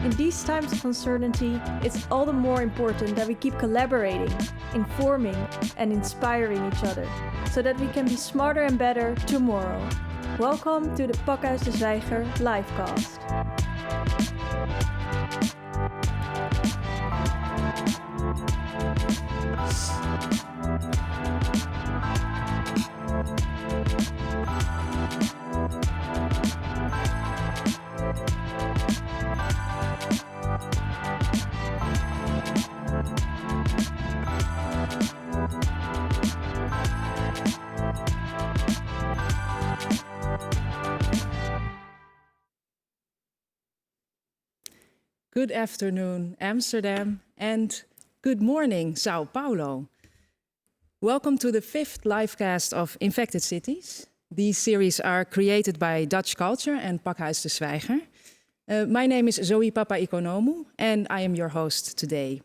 In these times of uncertainty, it's all the more important that we keep collaborating, informing, and inspiring each other, so that we can be smarter and better tomorrow. Welcome to the Pakhuis de Zwijger LIVECAST. Good afternoon, Amsterdam, and good morning, São Paulo. Welcome to the 5th livecast of Infected Cities. These series are created by DutchCulture and Pakhuis de Zwijger. My name is Zoe Papaikonomou, and I am your host today.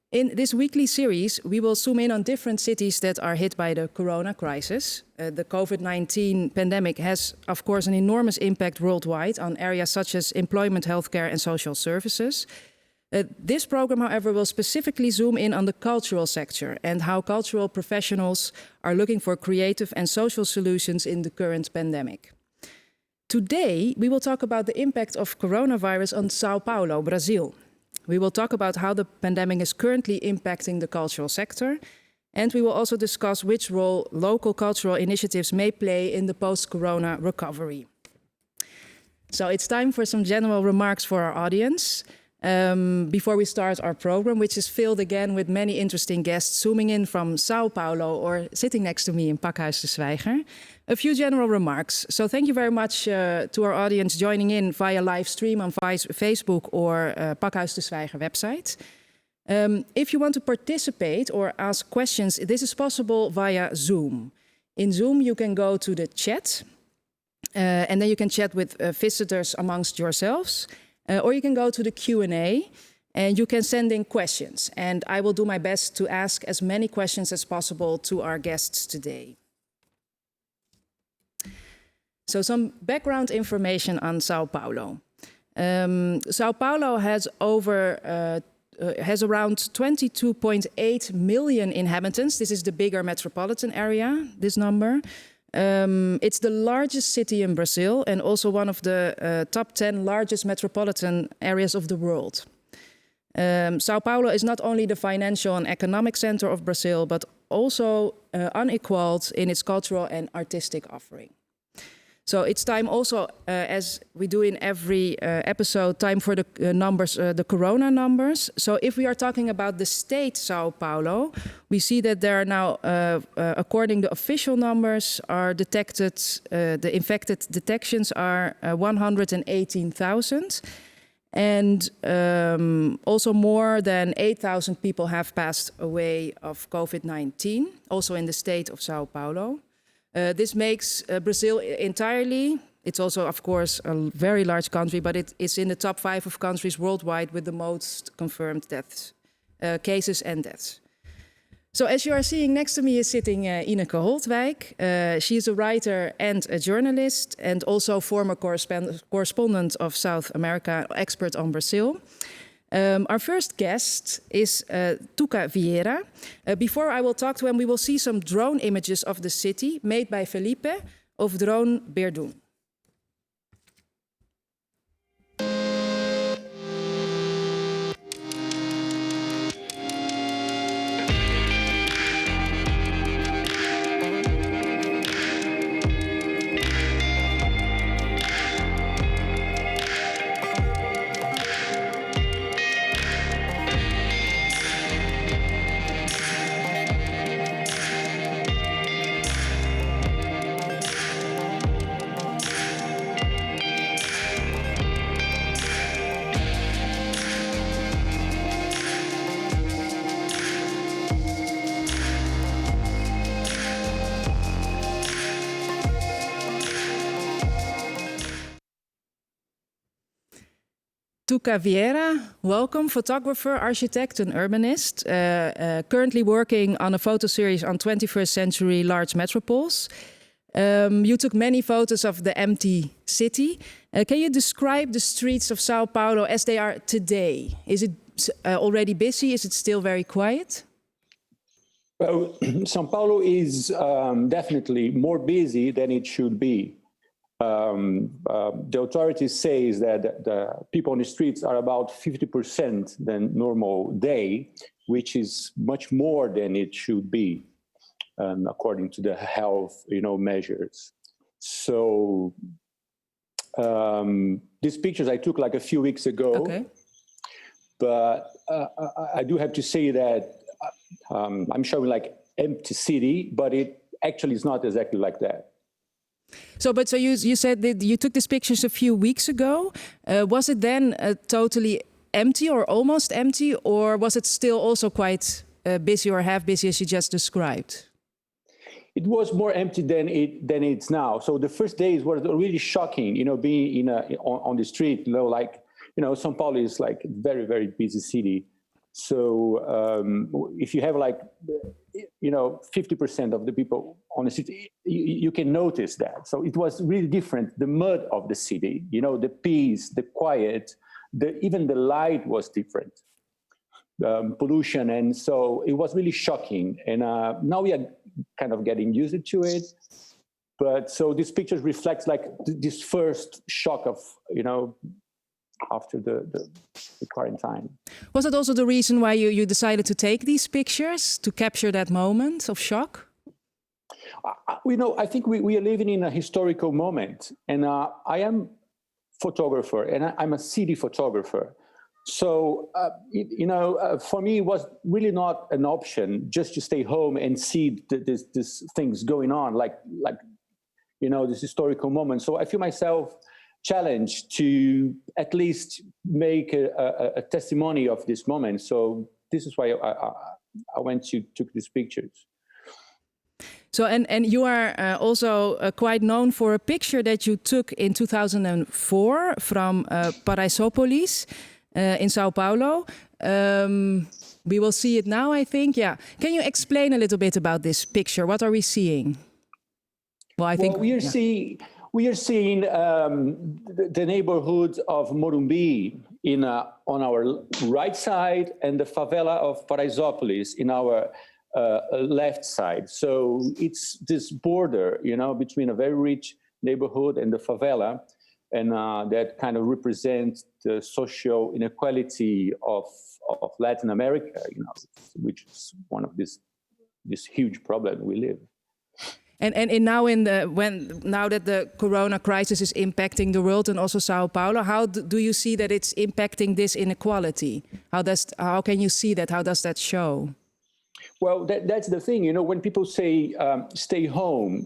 In this weekly series, we will zoom in on different cities that are hit by the corona crisis. The COVID-19 pandemic has, of course, an enormous impact worldwide on areas such as employment, healthcare, and social services. This program, however, will specifically zoom in on the cultural sector and how cultural professionals are looking for creative and social solutions in the current pandemic. Today, we will talk about the impact of coronavirus on São Paulo, Brazil. We will talk about how the pandemic is currently impacting the cultural sector, and we will also discuss which role local cultural initiatives may play in the post-corona recovery. So it's time for some general remarks for our audience before we start our program, which is filled again with many interesting guests zooming in from São Paulo or sitting next to me in Pakhuis de Zwijger. A few general remarks. So thank you very much to our audience joining in via live stream on Facebook or Pakhuis de Zwijger website. If you want to participate or ask questions, this is possible via Zoom. In Zoom, you can go to the chat and then you can chat with visitors amongst yourselves. Or you can go to the Q&A and you can send in questions. And I will do my best to ask as many questions as possible to our guests today. So some background information on São Paulo. São Paulo has around 22.8 million inhabitants. This is the bigger metropolitan area, this number. It's the largest city in Brazil and also one of the top 10 largest metropolitan areas of the world. São Paulo is not only the financial and economic center of Brazil, but also unequaled in its cultural and artistic offering. So it's time also, as we do in every episode, time for the numbers, the corona numbers. So if we are talking about the state São Paulo, we see that there are now, according to official numbers, are detected, the infected detections are 118,000. And also more than 8,000 people have passed away of COVID-19, also in the state of São Paulo. This makes Brazil entirely, it's also, of course, a very large country, but it is in the top 5 of countries worldwide with the most confirmed deaths, cases and deaths. So as you are seeing next to me is sitting Ineke Holtwijk. She is a writer and a journalist and also former correspondent of South America, expert on Brazil. Our first guest is Tuca Vieira. Before I will talk to him, we will see some drone images of the city made by Felipe of Drone Beardum. Tuca Vieira, welcome, photographer, architect and urbanist, currently working on a photo series on 21st century large metropoles. You took many photos of the empty city. Can you describe the streets of São Paulo as they are today? Is it already busy? Is it still very quiet? Well, São Paulo is definitely more busy than it should be. The authorities say that the people on the streets are about 50% than normal day, which is much more than it should be, according to the health, measures. So these pictures I took like a few weeks ago. Okay. But I do have to say that I'm showing like empty city, but it actually is not exactly like that. So you said that you took these pictures a few weeks ago. Was it then totally empty or almost empty, or was it still also quite busy or half busy as you just described? It was more empty than it's now. So the first days were really shocking, being on the street, São Paulo is like a very, very busy city. So if you have 50% of the people on the city, you can notice that. So it was really different. The mood of the city, the peace, the quiet, even the light was different. Pollution, and so it was really shocking. And now we are kind of getting used to it. But so this picture reflects like this first shock of, after the quarantine. Was it also the reason why you decided to take these pictures, to capture that moment of shock? I think we are living in a historical moment, and I am photographer, and I'm a city photographer. So, for me, it was really not an option just to stay home and see this things going on, like this historical moment. So I feel myself challenged to at least make a testimony of this moment. So this is why I took these pictures. So and you are also quite known for a picture that you took in 2004 from Paraisópolis in São Paulo. We will see it now, I think. Yeah. Can you explain a little bit about this picture? What are we seeing? Well, I think we are seeing the neighborhood of Morumbi on our right side, and the favela of Paraisópolis in our left side. So it's this border, between a very rich neighborhood and the favela, and that kind of represents the social inequality of Latin America, which is one of this huge problem we live. And now that the corona crisis is impacting the world and also São Paulo, how do you see that it's impacting this inequality? How can you see that? How does that show? Well, that's the thing. When people say stay home,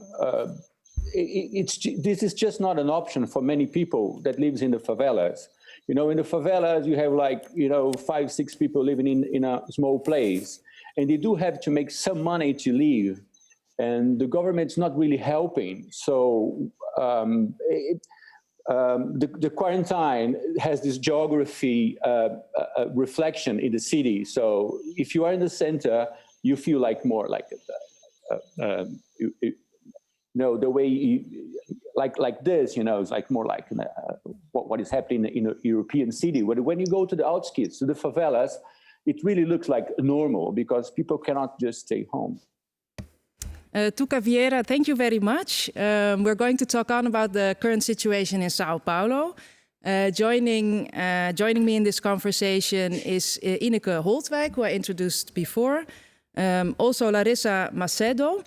this is just not an option for many people that lives in the favelas. In the favelas, you have 5-6 people living in a small place, and they do have to make some money to live. And the government's not really helping. So the quarantine has this geography reflection in the city. So if you are in the center, you feel like more like the way you, like this. It's like more like what is happening in a European city. When you go to the outskirts, to the favelas, it really looks like normal because people cannot just stay home. Tuca Vieira, thank you very much. We're going to talk on about the current situation in São Paulo. Joining me in this conversation is Ineke Holtwijk, who I introduced before. Also Larissa Macedo,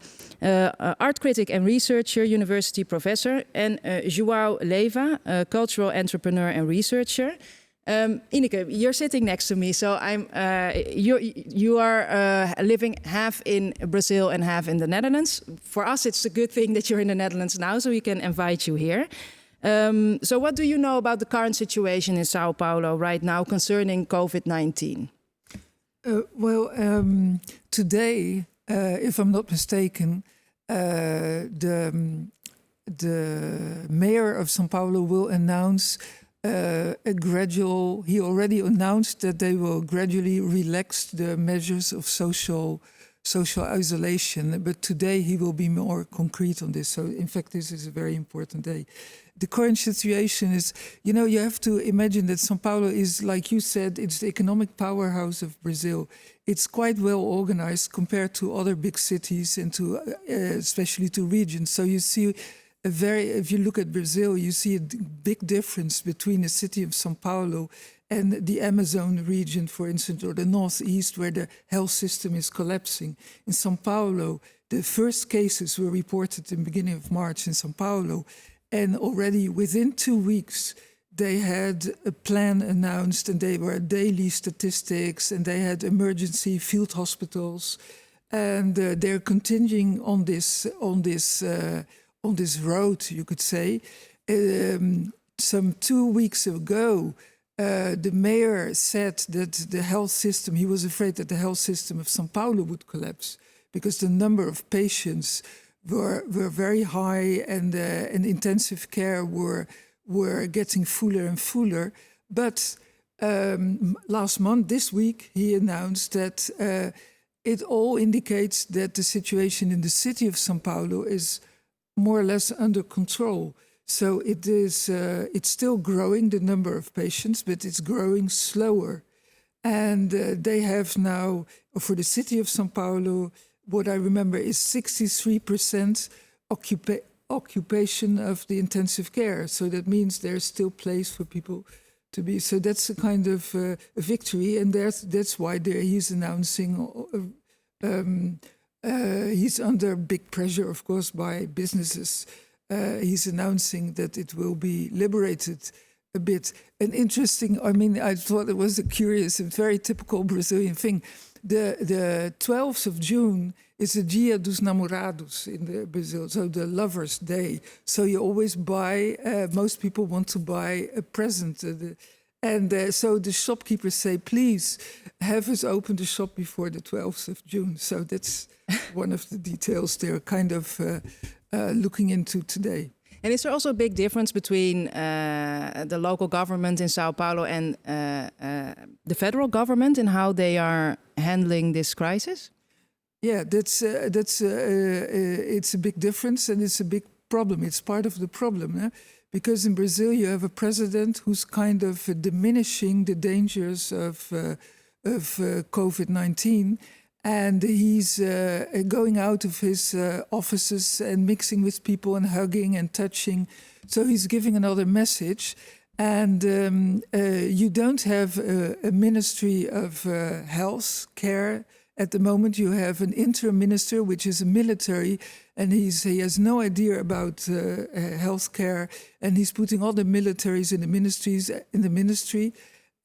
art critic and researcher, university professor. And João Leiva, a cultural entrepreneur and researcher. Ineke, you're sitting next to me, so you are living half in Brazil and half in the Netherlands. For us, it's a good thing that you're in the Netherlands now, so we can invite you here. So what do you know about the current situation in São Paulo right now concerning COVID-19? Today, if I'm not mistaken, the mayor of São Paulo will announce he already announced that they will gradually relax the measures of social social isolation. But today he will be more concrete on this. So in fact, this is a very important day. The current situation is, you have to imagine that São Paulo is, like you said, it's the economic powerhouse of Brazil. It's quite well organized compared to other big cities and to especially to regions. So you see if you look at Brazil, you see a big difference between the city of São Paulo and the Amazon region, for instance, or the Northeast, where the health system is collapsing. In São Paulo, the first cases were reported in the beginning of March in São Paulo, and already within 2 weeks, they had a plan announced, and they were daily statistics, and they had emergency field hospitals, and they're continuing on this road, you could say. Some 2 weeks ago, the mayor said that the health system, he was afraid that the health system of São Paulo would collapse because the number of patients were very high, and intensive care were getting fuller and fuller. But this week, he announced that it all indicates that the situation in the city of São Paulo is more or less under control. So it's still growing, the number of patients, but it's growing slower. And they have now, for the city of São Paulo, what I remember is 63% occupation of the intensive care. So that means there's still place for people to be. So that's a kind of a victory, and that's why he's announcing. He's under big pressure, of course, by businesses. He's announcing that it will be liberated a bit. An interesting, I thought it was a curious and very typical Brazilian thing. The 12th of June is the Dia dos Namorados in Brazil, so the Lovers' Day. So you always buy, most people want to buy a present. So the shopkeepers say, please have us open the shop before the 12th of June. So that's one of the details they're kind of looking into today. And is there also a big difference between the local government in São Paulo and the federal government in how they are handling this crisis? Yeah, it's a big difference, and it's a big problem. It's part of the problem, because in Brazil you have a president who's kind of diminishing the dangers of COVID-19. And he's going out of his offices and mixing with people and hugging and touching. So he's giving another message. And you don't have a ministry of health care at the moment. You have an interim minister, which is a military, and he has no idea about health care. And he's putting all the militaries in the ministry.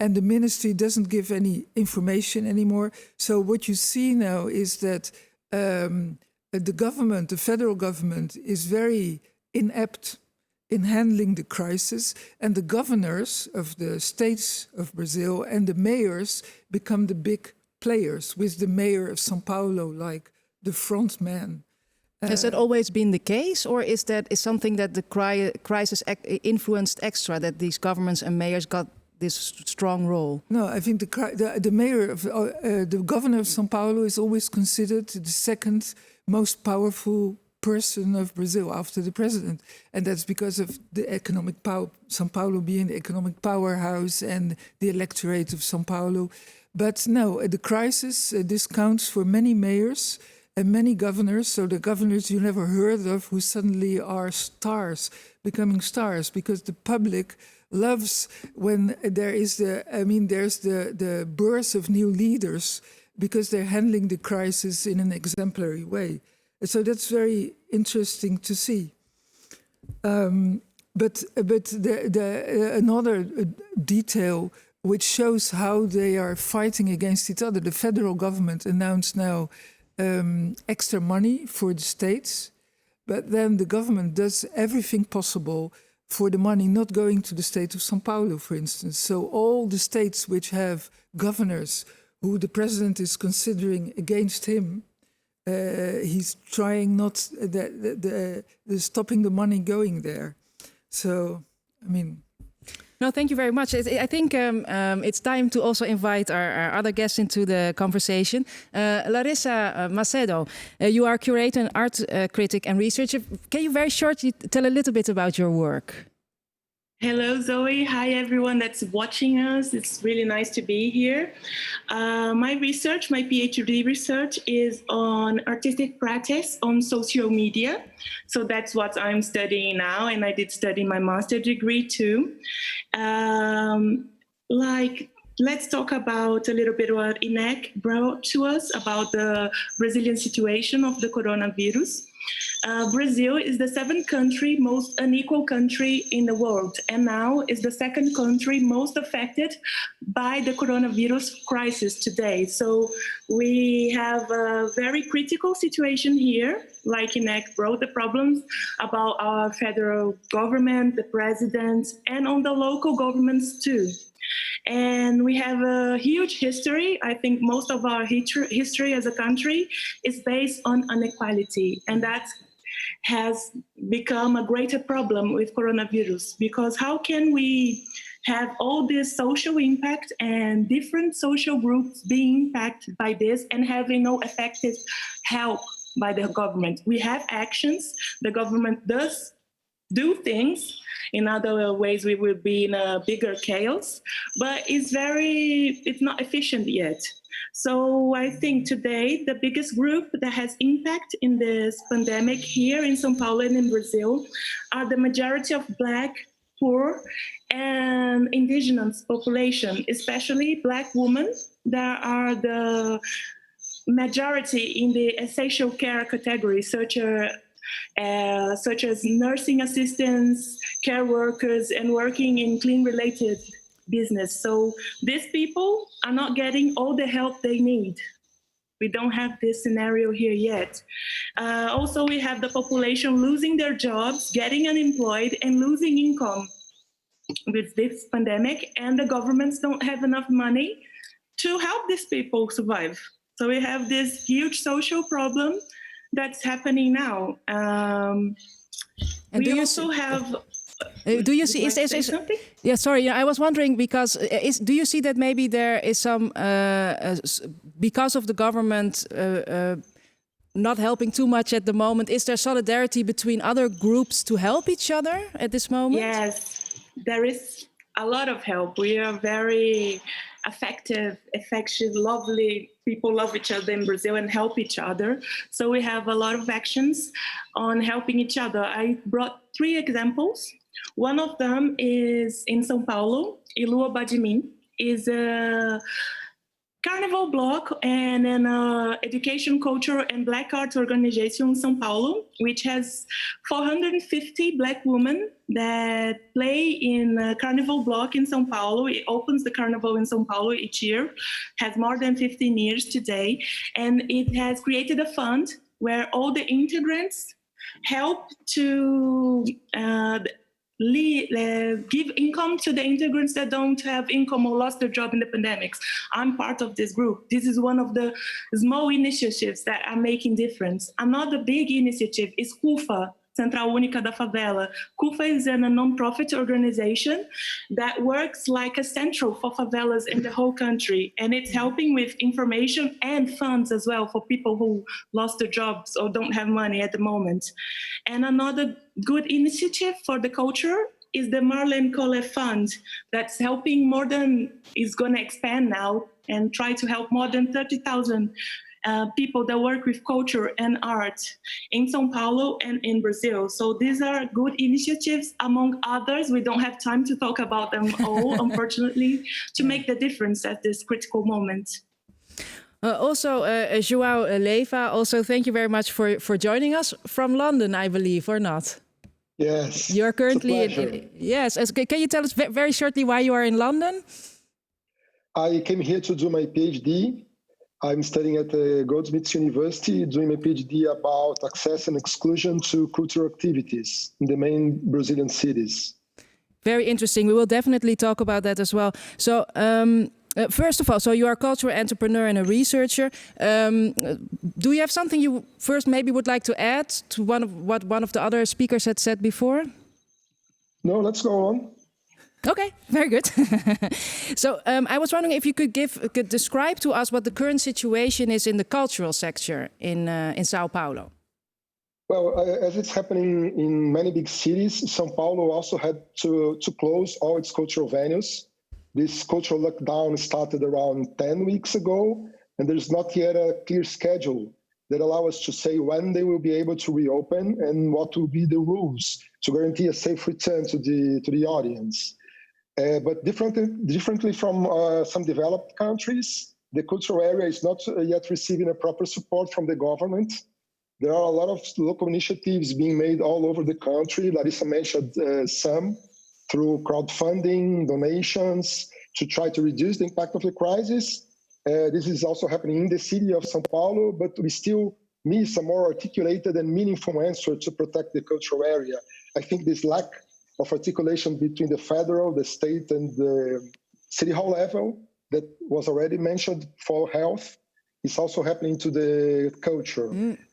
And the ministry doesn't give any information anymore. So what you see now is that the government, the federal government, is very inept in handling the crisis. And the governors of the states of Brazil and the mayors become the big players, with the mayor of São Paulo like the front man. Has that always been the case, or is something that the crisis influenced extra, that these governments and mayors got this strong role? No, I think the mayor of the governor of São Paulo is always considered the second most powerful person of Brazil after the president, and that's because of the economic power. São Paulo being the economic powerhouse and the electorate of São Paulo. But no, the crisis this counts for many mayors and many governors. So the governors you never heard of, who suddenly are stars, becoming stars, because the public loves when there's the birth of new leaders, because they're handling the crisis in an exemplary way. So that's very interesting to see. But another detail which shows how they are fighting against each other. The federal government announced now extra money for the states, but then the government does everything possible for the money not going to the state of São Paulo, for instance. So all the states which have governors who the president is considering against him, he's trying not stopping the money going there. So, No, thank you very much. I think it's time to also invite our other guests into the conversation. Larissa Macedo, you are curator and art critic and researcher. Can you very shortly tell a little bit about your work? Hello, Zoe. Hi, everyone that's watching us. It's really nice to be here. My research, my PhD research, is on artistic practice on social media. So that's what I'm studying now, and I did study my master's degree too. Let's talk about a little bit what Inek brought to us about the Brazilian situation of the coronavirus. Brazil is the seventh most unequal country in the world, and now is the second country most affected by the coronavirus crisis today. So we have a very critical situation here, like Inek brought the problems about our federal government, the president, and on the local governments too. And we have a huge history. I think most of our history as a country is based on inequality, and that has become a greater problem with coronavirus, because how can we have all this social impact and different social groups being impacted by this and having no effective help by the government? We have actions, the government does do things. In other ways, we will be in a bigger chaos, but it's not efficient yet. So I think today the biggest group that has impact in this pandemic here in São Paulo and in Brazil are the majority of Black, poor, and indigenous population, especially Black women that are the majority in the essential care category, such as nursing assistants, care workers, and working in clean-related business. So these people are not getting all the help they need. We don't have this scenario here yet. Also, we have the population losing their jobs, getting unemployed, and losing income with this pandemic, and the governments don't have enough money to help these people survive. So we have this huge social problem that's happening now. And we also have... do you see? Something? Yeah, sorry. I was wondering because do you see that maybe there is some because of the government not helping too much at the moment? Is there solidarity between other groups to help each other at this moment? Yes, there is a lot of help. We are very affectionate, lovely. People love each other in Brazil and help each other. So we have a lot of actions on helping each other. I brought 3 examples. One of them is in São Paulo. Ilua Badimin is a carnival block and an education, culture, and Black art organization in São Paulo, which has 450 Black women that play in a carnival block in São Paulo. It opens the carnival in São Paulo each year, has more than 15 years today, and it has created a fund where all the integrants help to give income to the integrants that don't have income or lost their job in the pandemics. I'm part of this group. This is one of the small initiatives that are making difference. Another big initiative is CUFA, Central Única da Favela. CUFA is a non-profit organization that works like a central for favelas in the whole country, and it's helping with information and funds as well for people who lost their jobs or don't have money at the moment. And another good initiative for the culture is the Marlene Cole Fund that's helping is going to expand now and try to help more than 30,000 people that work with culture and art in São Paulo and in Brazil. So these are good initiatives among others. We don't have time to talk about them all, unfortunately, to make the difference at this critical moment. Also, João Leiva, also thank you very much for joining us from London, I believe, or not? Yes. You're currently yes. Can you tell us very shortly why you are in London? I came here to do my PhD. I'm studying at the Goldsmiths University, doing my PhD about access and exclusion to cultural activities in the main Brazilian cities. Very interesting. We will definitely talk about that as well. So, first of all, so you are a cultural entrepreneur and a researcher. Do you have something you first maybe would like to add to what one of the other speakers had said before? No, let's go on. Okay, very good. So I was wondering if you could describe to us what the current situation is in the cultural sector in São Paulo. Well, as it's happening in many big cities, São Paulo also had to close all its cultural venues. This cultural lockdown started around 10 weeks ago, and there's not yet a clear schedule that allows us to say when they will be able to reopen and what will be the rules to guarantee a safe return to the audience. But differently from some developed countries, the cultural area is not yet receiving a proper support from the government. There are a lot of local initiatives being made all over the country. Larissa mentioned some through crowdfunding, donations, to try to reduce the impact of the crisis. This is also happening in the city of São Paulo, but we still miss a more articulated and meaningful answer to protect the cultural area. I think this lack of articulation between the federal, the state, and the city hall level that was already mentioned for health is also happening to the culture.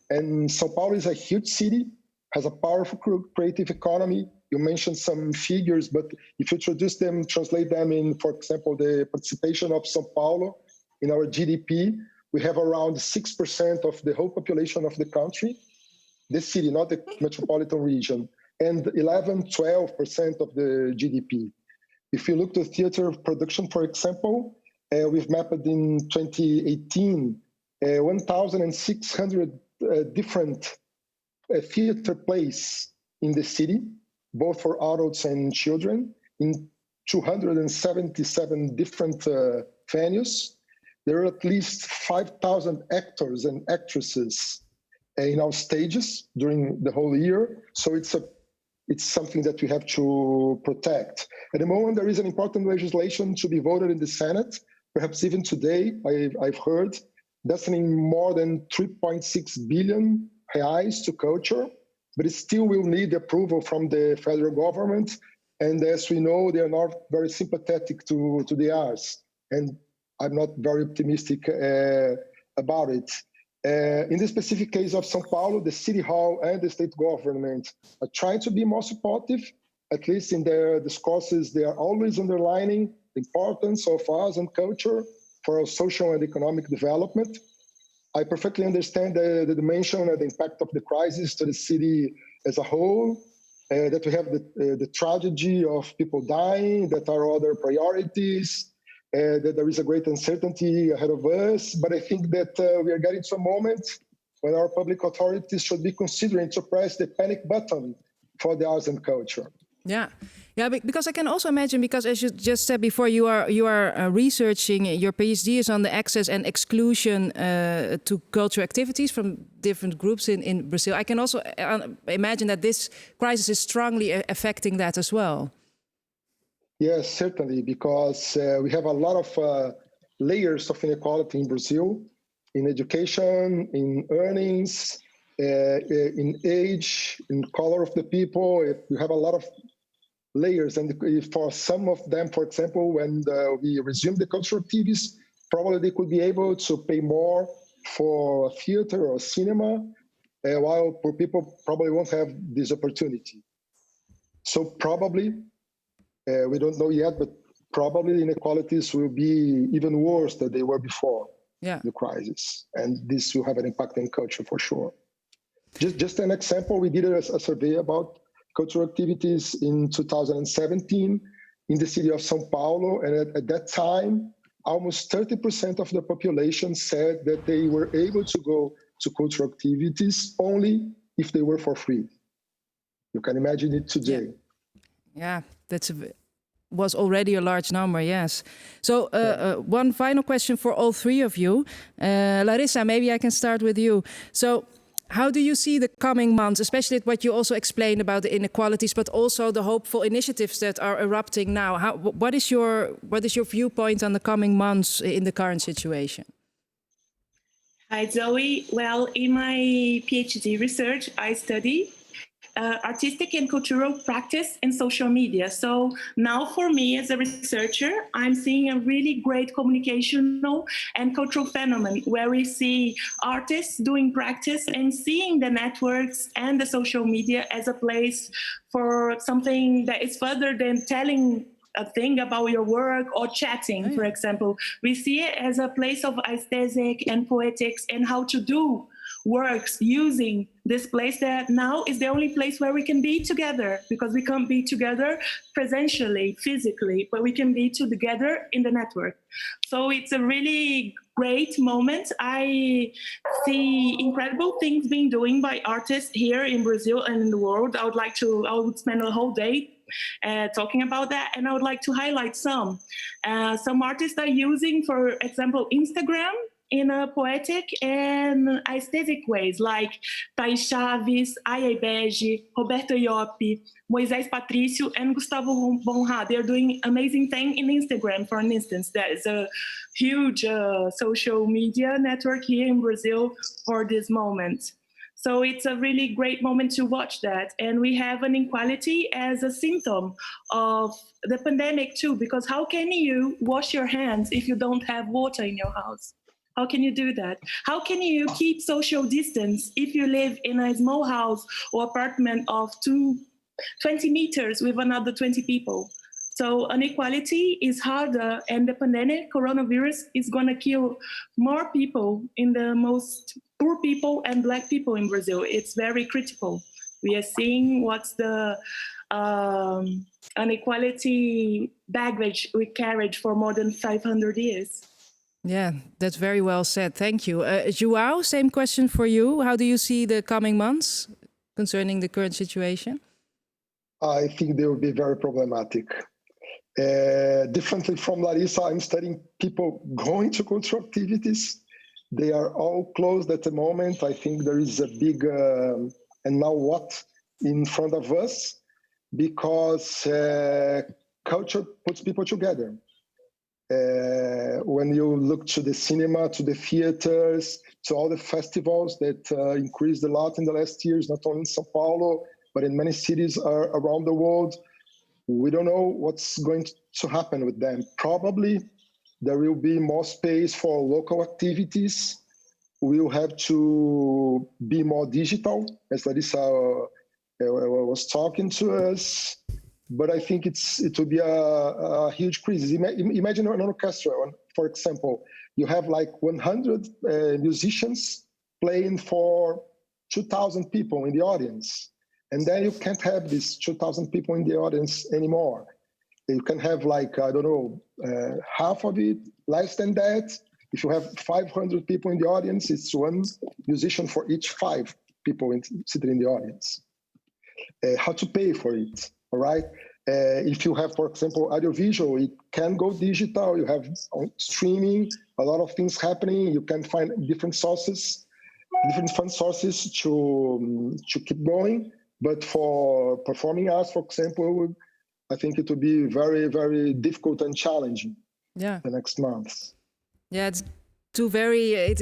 And São Paulo is a huge city, has a powerful creative economy. You mentioned some figures, but if you translate them in, for example, the participation of São Paulo in our GDP, we have around 6% of the whole population of the country, this city, not the metropolitan region, and 11-12% of the GDP. If you look to theater production, for example, we've mapped in 2018 1,600 different theater plays in the city, both for adults and children, in 277 different venues. There are at least 5,000 actors and actresses in our stages during the whole year. So it's something that we have to protect. At the moment, there is an important legislation to be voted in the Senate. Perhaps even today, I've heard, destining more than 3.6 billion reais to culture, but it still will need approval from the federal government. And as we know, they are not very sympathetic to the arts. And I'm not very optimistic about it. In the specific case of São Paulo, the city hall and the state government are trying to be more supportive. At least in their discourses, they are always underlining the importance of arts and culture for our social and economic development. I perfectly understand the dimension and the impact of the crisis to the city as a whole, that we have the tragedy of people dying, that are other priorities, that there is a great uncertainty ahead of us. But I think that we are getting to a moment when our public authorities should be considering to press the panic button for the arts and culture. Yeah, because I can also imagine, because as you just said before, you are researching, your PhD is on the access and exclusion to cultural activities from different groups in Brazil. I can also imagine that this crisis is strongly affecting that as well. Yes, certainly, because we have a lot of layers of inequality in Brazil, in education, in earnings, in age, in color of the people. We have a lot of layers, and for some of them, for example, when we resume the cultural activities, probably they could be able to pay more for theater or cinema, while poor people probably won't have this opportunity. So probably, we don't know yet, but probably inequalities will be even worse than they were before the crisis, and this will have an impact on culture for sure. Just an example, we did a survey about cultural activities in 2017 in the city of São Paulo. And at that time, almost 30% of the population said that they were able to go to cultural activities only if they were for free. You can imagine it today. Yeah, was already a large number, yes. So one final question for all three of you. Larissa, maybe I can start with you. So how do you see the coming months, especially what you also explained about the inequalities, but also the hopeful initiatives that are erupting now? What is your viewpoint on the coming months in the current situation? Hi, Zoe. Well, in my PhD research, I study artistic and cultural practice in social media. So now for me as a researcher, I'm seeing a really great communicational and cultural phenomenon where we see artists doing practice and seeing the networks and the social media as a place for something that is further than telling a thing about your work or chatting, for example. We see it as a place of aesthetic and poetics and how to do works using this place that now is the only place where we can be together, because we can't be together presentially, physically, but we can be together in the network. So it's a really great moment. I see incredible things being doing by artists here in Brazil and in the world. I would spend a whole day talking about that, and I would like to highlight some. Some artists are using, for example, Instagram in a poetic and aesthetic ways, like Thais Chaves, Aya Bege, Roberto Ioppi, Moisés Patrício, and Gustavo Bonha. They're doing amazing thing in Instagram, for instance. That is a huge social media network here in Brazil for this moment. So it's a really great moment to watch that. And we have an inequality as a symptom of the pandemic too, because how can you wash your hands if you don't have water in your house? How can you do that? How can you keep social distance if you live in a small house or apartment of 20 meters with another 20 people? So inequality is harder, and the pandemic, coronavirus, is going to kill more people in the most poor people and Black people in Brazil. It's very critical. We are seeing what's the inequality baggage we carried for more than 500 years. Yeah, that's very well said. Thank you. João, same question for you. How do you see the coming months concerning the current situation? I think they will be very problematic. Differently from Larissa, I'm studying people going to cultural activities. They are all closed at the moment. I think there is a big and now what in front of us, because culture puts people together. When you look to the cinema, to the theaters, to all the festivals that increased a lot in the last years, not only in São Paulo, but in many cities around the world, we don't know what's going to happen with them. Probably there will be more space for local activities. We will have to be more digital, as Larissa was talking to us. But I think it will be a huge crisis. Imagine an orchestra, for example. You have like 100 musicians playing for 2,000 people in the audience. And then you can't have these 2,000 people in the audience anymore. You can have like, I don't know, half of it, less than that. If you have 500 people in the audience, it's one musician for each 5 people sitting in the audience. How to pay for it, all right? If you have, for example, audiovisual, it can go digital. You have streaming, a lot of things happening. You can find different sources, different fund sources to keep going. But for performing arts, for example, I think it will be very, very difficult and challenging. Yeah. The next months. Yeah, it's too very.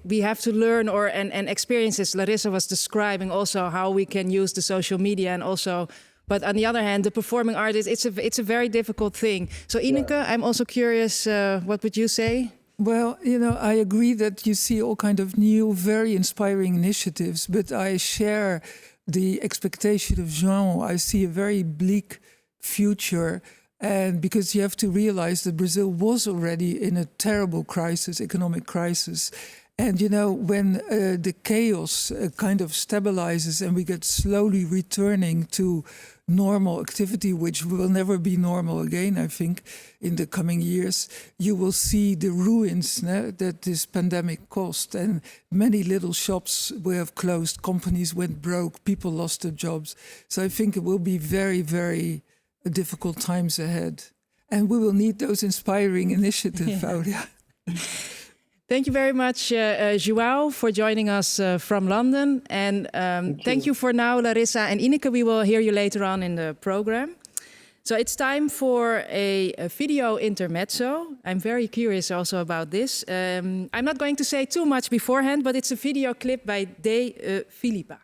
We have to learn and experience, as Larissa was describing, also how we can use the social media, and also. But on the other hand, the performing artist, it's a very difficult thing. So Ineke, yeah. I'm also curious. What would you say? Well, I agree that you see all kind of new, very inspiring initiatives, but I share the expectation of João. I see a very bleak future, and because you have to realize that Brazil was already in a terrible crisis, economic crisis. And, when the chaos kind of stabilizes and we get slowly returning to normal activity, which will never be normal again, I think, in the coming years, you will see the ruins that this pandemic caused. And many little shops will have closed, companies went broke, people lost their jobs. So I think it will be very, very difficult times ahead. And we will need those inspiring initiatives, Aurea. Thank you very much, João, for joining us from London. And thank you for now, Larissa and Ineke. We will hear you later on in the program. So it's time for a video intermezzo. I'm very curious also about this. I'm not going to say too much beforehand, but it's a video clip by De Filippa.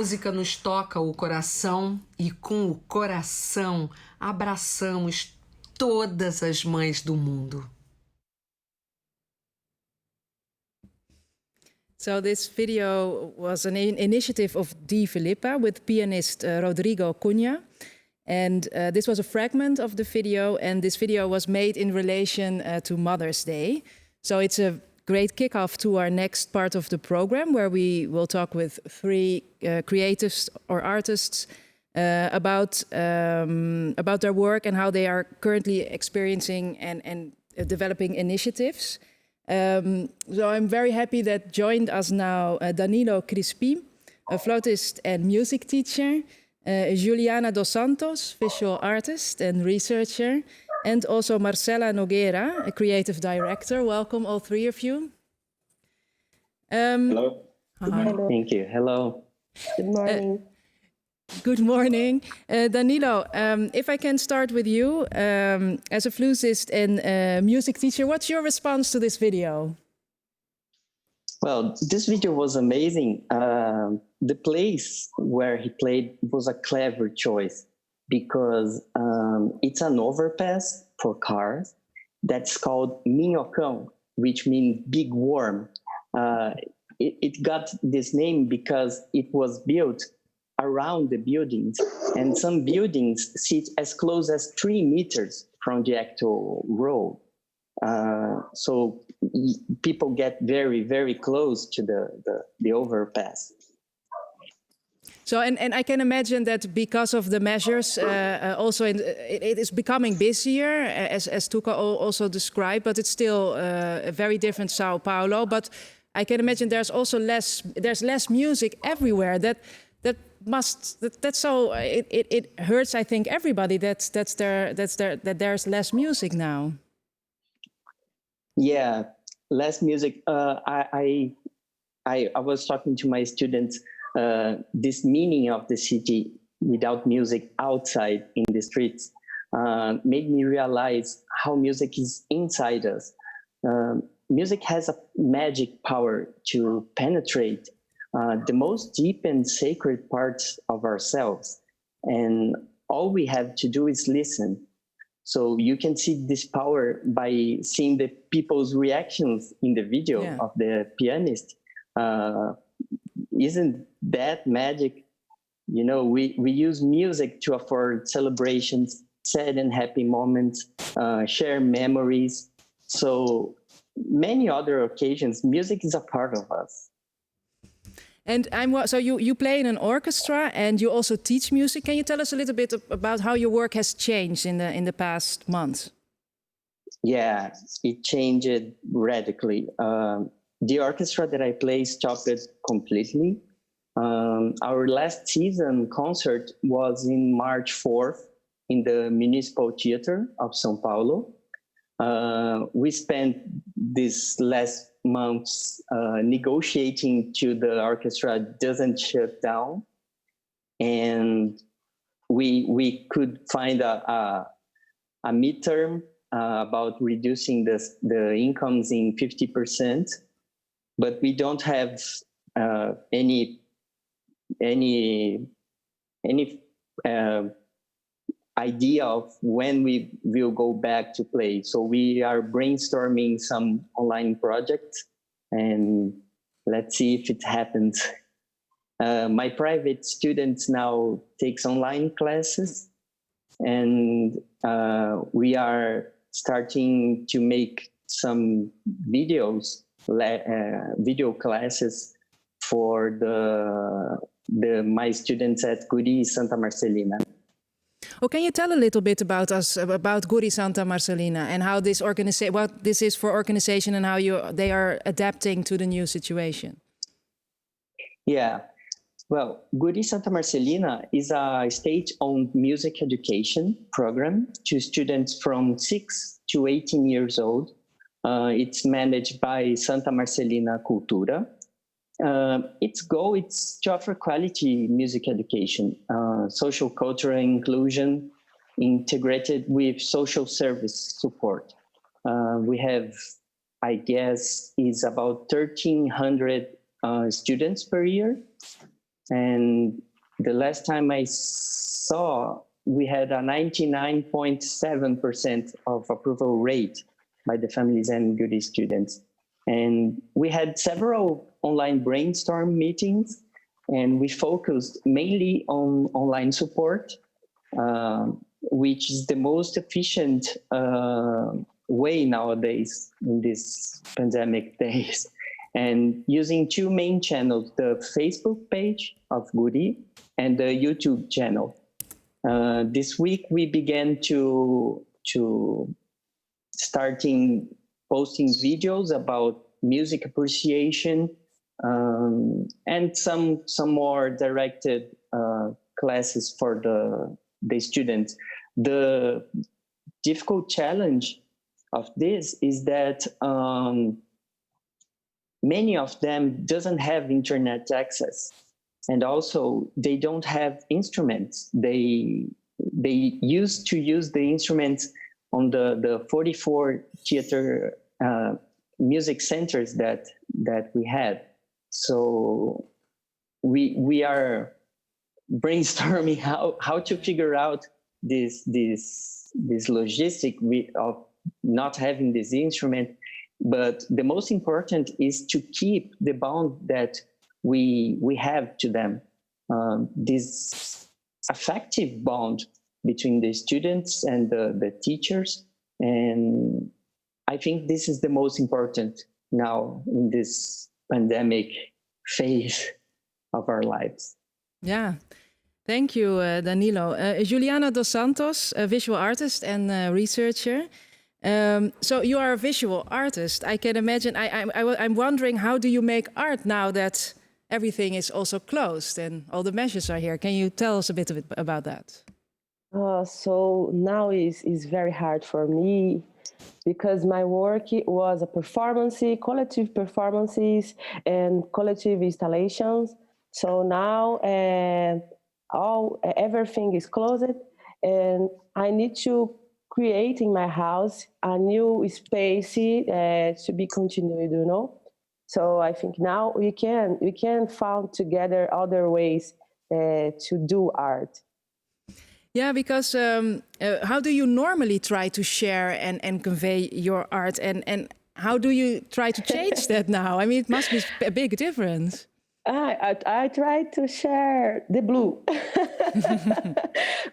música nos toca o coração e com o coração abraçamos todas as mães do mundo. So this video was an initiative of Di Filippa with pianist Rodrigo Cunha. And this was a fragment of the video, and this video was made in relation to Mother's Day. So it's a great kickoff to our next part of the program, where we will talk with three creatives or artists about their work and how they are currently experiencing and developing initiatives. So I'm very happy that joined us now Danilo Crispi, a flautist and music teacher, Juliana dos Santos, visual artist and researcher, and also Marcela Nogueira, a creative director. Welcome, all three of you. Hello. Hello. Thank you. Hello. Good morning. Good morning. Danilo, if I can start with you, as a flautist and music teacher, what's your response to this video? Well, this video was amazing. The place where he played was a clever choice because it's an overpass for cars that's called Minhocão, which means big worm. It got this name because it was built around the buildings, and some buildings sit as close as 3 meters from the actual road. So people get very, very close to the overpass. So, and I can imagine that because of the measures, also it is becoming busier, as Tuca also described, but it's still a very different São Paulo. But I can imagine there's also less music everywhere. That's so it hurts. I think everybody that there's less music now. Yeah, less music. I was talking to my students. This meaning of the city without music outside in the streets made me realize how music is inside us. Music has a magic power to penetrate the most deep and sacred parts of ourselves. And all we have to do is listen. So you can see this power by seeing the people's reactions in the video of the pianist. Isn't that magic? You know, we use music to afford celebrations, sad and happy moments, share memories. So many other occasions, music is a part of us. And so you play in an orchestra and you also teach music. Can you tell us a little bit about how your work has changed in the past months? Yeah, it changed radically. The orchestra that I play stopped completely. Our last season concert was in March 4th in the Municipal Theater of São Paulo. We spent this last months negotiating to the orchestra doesn't shut down, and we could find a midterm about reducing the incomes in 50%, but we don't have any idea of when we will go back to play. So we are brainstorming some online projects and let's see if it happens. My private students now takes online classes, and we are starting to make some videos, video classes for my students at Guri Santa Marcelina. Oh, can you tell a little bit about Guri Santa Marcelina and how this what this is for organization and how they are adapting to the new situation? Yeah, well, Guri Santa Marcelina is a state-owned music education program to students from 6 to 18 years old. It's managed by Santa Marcelina Cultura. Its goal is to offer quality music education, social cultural inclusion integrated with social service support. We have, I guess, is about 1,300 students per year. And the last time I saw, we had a 99.7% of approval rate by the families and Goody students. And we had several online brainstorm meetings, and we focused mainly on online support, which is the most efficient way nowadays in these pandemic days. And using two main channels, the Facebook page of Goody and the YouTube channel. This week we began to starting posting videos about music appreciation, and some more directed classes for the students. The difficult challenge of this is that many of them doesn't have internet access, and also they don't have instruments. They used to use the instruments on the 44 theater music centers that we had. So we are brainstorming how to figure out this logistic of not having this instrument. But the most important is to keep the bond that we have to them, this affective bond between the students and the teachers. And I think this is the most important now in this pandemic phase of our lives. Yeah. Thank you, Danilo. Juliana dos Santos, a visual artist and researcher. So you are a visual artist. I can imagine. I'm wondering, how do you make art now that everything is also closed and all the measures are here? Can you tell us a bit about that? So now is very hard for me because my work was a performance, collective performances and collective installations. So now everything is closed, and I need to create in my house a new space to be continued, you know. So I think now we can find together other ways to do art. Yeah, because how do you normally try to share and convey your art, and how do you try to change that now? I mean, it must be a big difference. I try to share the blue.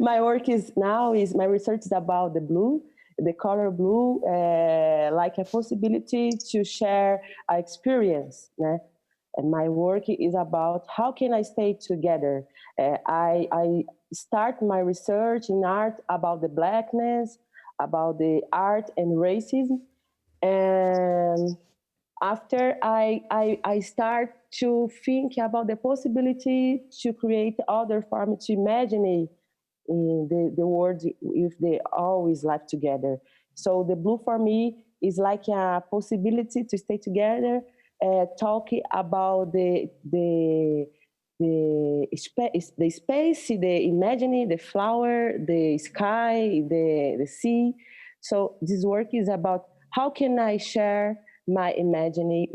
My work my research is about the blue, the color blue, like a possibility to share an experience. And my work is about how can I stay together. I start my research in art about the Blackness, about the art and racism, and after I start to think about the possibility to create other forms, to imagine the world if they always live together. So the blue for me is like a possibility to stay together, talking about the space, the imagining, the flower, the sky, the sea. So this work is about how can I share my imagining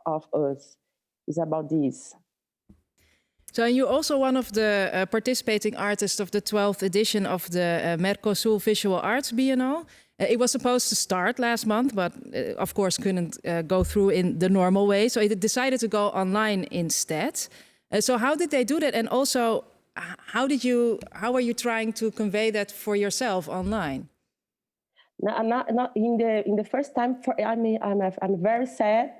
of us. Is about this. So you're also one of the participating artists of the 12th edition of the Mercosul Visual Arts Biennale. It was supposed to start last month, but of course couldn't go through in the normal way. So it decided to go online instead. So how did they do that? And also, how are you trying to convey that for yourself online? Not in the first time. I'm very sad.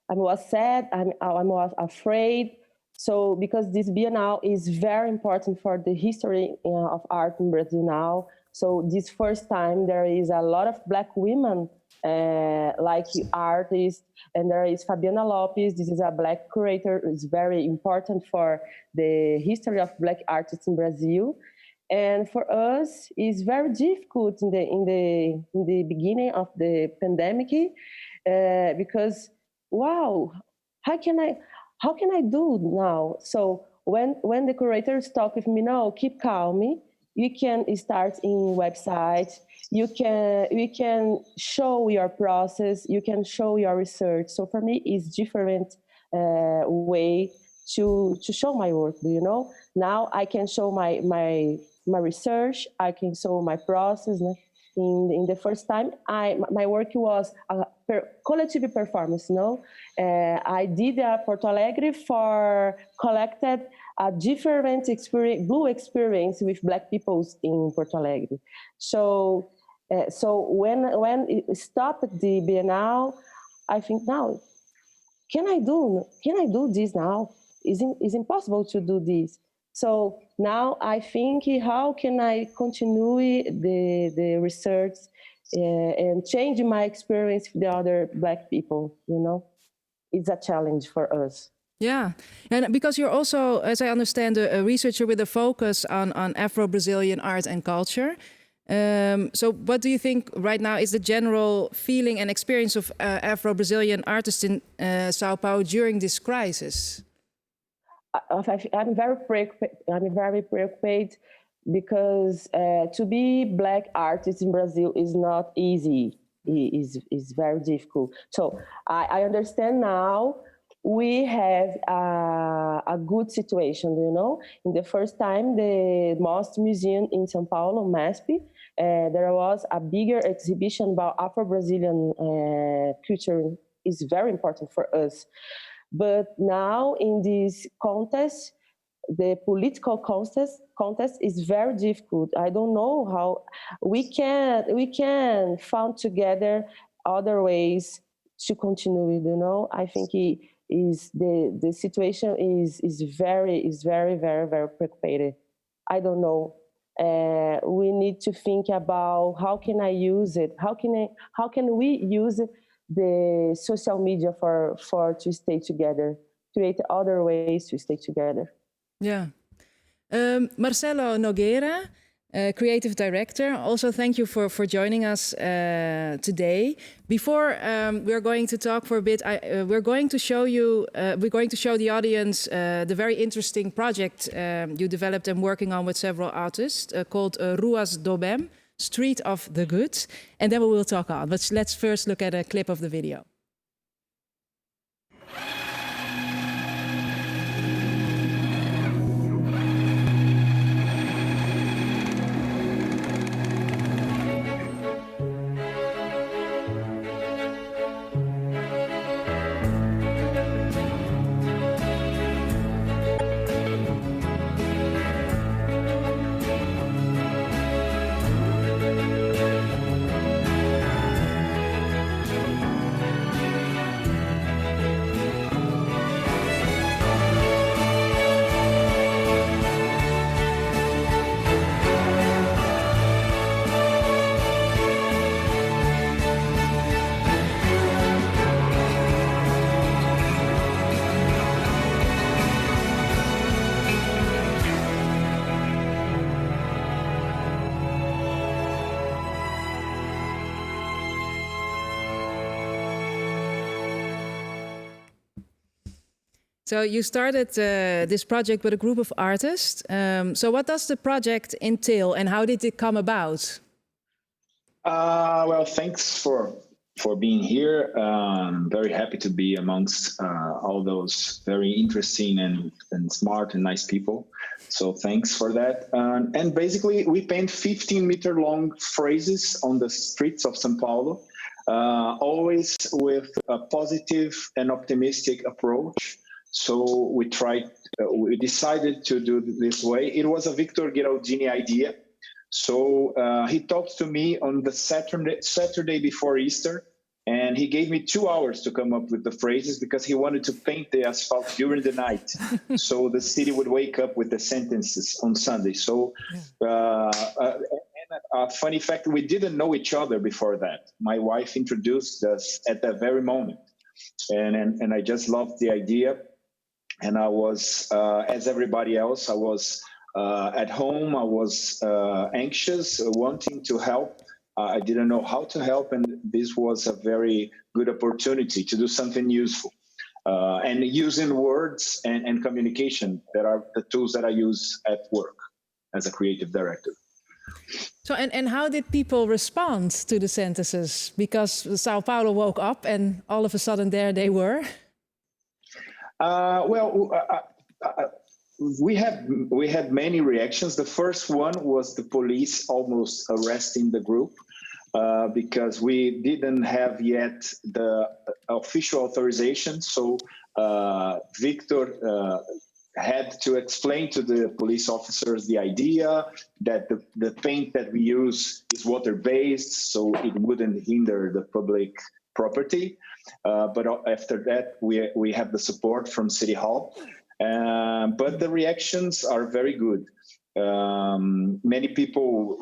I was sad. I was afraid. So because this Biennale is very important for the history of art in Brazil now. So this first time there is a lot of Black women like artists, and there is Fabiana Lopes. This is a Black curator. It's very important for the history of Black artists in Brazil. And for us, it's very difficult in the beginning of the pandemic because wow, how can I do now? So when the curators talk with me, no, keep calm. You can start in websites. You can show your process. You can show your research. So for me, it's different way to show my work. Do you know? Now I can show my research. I can show my process. Né? In the first time, my work was a collective performance. No, I did Porto Alegre for collected a different experience, blue experience with Black peoples in Porto Alegre. So when it stopped the Bienal, I think now, can I do this now? It's impossible to do this. So now I think, how can I continue the research and change my experience with the other Black people? You know, it's a challenge for us. Yeah, and because you're also, as I understand, a researcher with a focus on Afro-Brazilian art and culture. So what do you think right now is the general feeling and experience of Afro-Brazilian artists in São Paulo during this crisis? I'm very preoccupied because to be Black artist in Brazil is not easy. It's very difficult. So I understand now we have a good situation, you know. In the first time, the most museum in São Paulo, MASP, there was a bigger exhibition about Afro-Brazilian culture. Is very important for us. But now in this contest, the political contest is very difficult. I don't know how we can find together other ways to continue. You know, I think the situation is very preoccupied. I don't know. We need to think about how can I use it? How can we use the social media for to stay together, create other ways to stay together. Yeah. Marcelo Nogueira, creative director, also thank you for joining us today. Before we're going to talk for a bit, we're going to show the audience the very interesting project you developed and working on with several artists called Ruas do Bem, Street of the Good, and then we will talk on. But let's first look at a clip of the video. So you started this project with a group of artists. So what does the project entail and how did it come about? Well, thanks for being here. I'm very happy to be amongst all those very interesting and smart and nice people. So thanks for that. And basically, we paint 15-meter-long phrases on the streets of São Paulo, always with a positive and optimistic approach. So we decided to do it this way. It was a Victor Gheraldini idea. So he talked to me on the Saturday before Easter, and he gave me 2 hours to come up with the phrases because he wanted to paint the asphalt during the night. So the city would wake up with the sentences on Sunday. So a funny fact, we didn't know each other before that. My wife introduced us at that very moment. And I just loved the idea. And I was, as everybody else, I was at home. I was anxious, wanting to help. I didn't know how to help, and this was a very good opportunity to do something useful. And using words and communication, that are the tools that I use at work as a creative director. So, and how did people respond to the sentences? Because São Paulo woke up and all of a sudden there they were. we had many reactions. The first one was the police almost arresting the group because we didn't have yet the official authorization. So Victor had to explain to the police officers the idea that the paint that we use is water-based, so it wouldn't hinder the public property. But after that, we have the support from City Hall. But the reactions are very good. Many people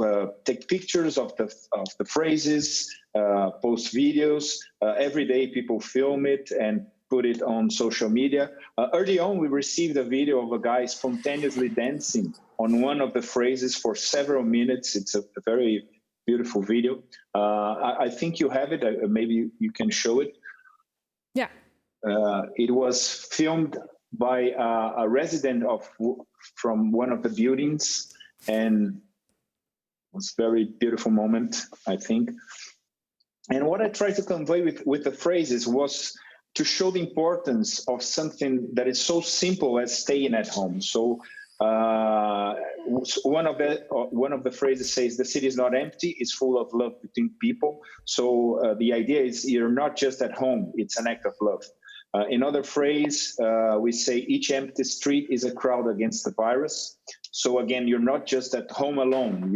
take pictures of the phrases, post videos. Every day people film it and put it on social media. Early on, we received a video of a guy spontaneously dancing on one of the phrases for several minutes. It's a very beautiful video. I think you have it. Maybe you can show it. Yeah. It was filmed by a resident from one of the buildings, and it was a very beautiful moment, I think. And what I tried to convey with the phrases was to show the importance of something that is so simple as staying at home. So one of the phrases says, "The city is not empty; it's full of love between people." So the idea is you're not just at home; it's an act of love. In other phrase, we say each empty street is a crowd against the virus. So again, you're not just at home alone.